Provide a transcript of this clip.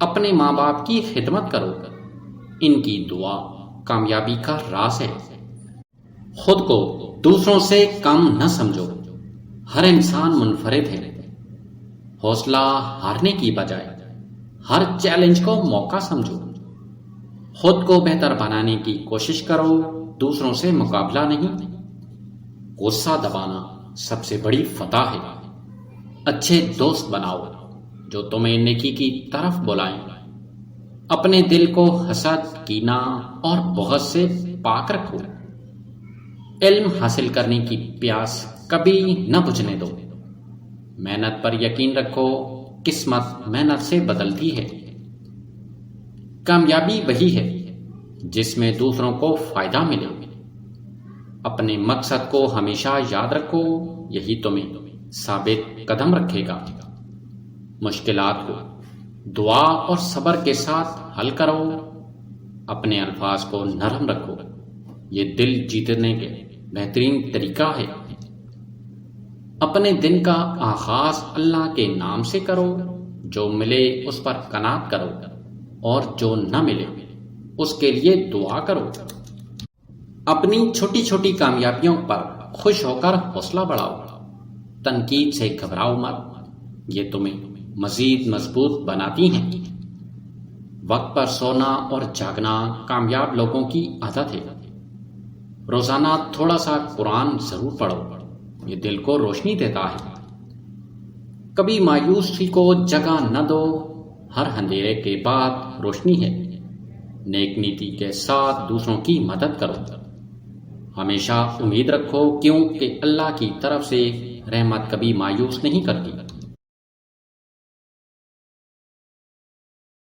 اپنے ماں باپ کی خدمت کرو، ان کی دعا کامیابی کا راز ہے۔ خود کو دوسروں سے کم نہ سمجھو، ہر انسان منفرد ہے۔ حوصلہ ہارنے کی بجائے ہر چیلنج کو موقع سمجھو۔ خود کو بہتر بنانے کی کوشش کرو، دوسروں سے مقابلہ نہیں۔ غصہ دبانا سب سے بڑی فتح ہے۔ اچھے دوست بناؤ جو تمہیں نیکی کی طرف بلائیں۔ اپنے دل کو حسد، کینہ اور بغض سے پاک رکھو۔ علم حاصل کرنے کی پیاس کبھی نہ بجھنے دو۔ محنت پر یقین رکھو، قسمت محنت سے بدلتی ہے۔ کامیابی وہی ہے جس میں دوسروں کو فائدہ ملے۔ اپنے مقصد کو ہمیشہ یاد رکھو، یہی تمہیں ثابت قدم رکھے گا۔ مشکلات کو دعا اور صبر کے ساتھ حل کرو۔ اپنے الفاظ کو نرم رکھو، یہ دل جیتنے کے بہترین طریقہ ہے۔ اپنے دن کا آغاز اللہ کے نام سے کرو، جو ملے اس پر قناعت کرو اور جو نہ ملے اس کے لیے دعا کرو۔ اپنی چھوٹی چھوٹی کامیابیوں پر خوش ہو کر حوصلہ بڑھاؤ۔ تنقید سے گھبراؤ مت، یہ تمہیں مزید مضبوط بناتی ہیں۔ وقت پر سونا اور جاگنا کامیاب لوگوں کی عادت ہے۔ روزانہ تھوڑا سا قرآن ضرور پڑھو، یہ دل کو روشنی دیتا ہے۔ کبھی مایوسی کو جگہ نہ دو، ہر اندھیرے کے بعد روشنی ہے۔ نیک نیتی کے ساتھ دوسروں کی مدد کرو۔ ہمیشہ امید رکھو، کیونکہ اللہ کی طرف سے رحمت کبھی مایوس نہیں کرتی۔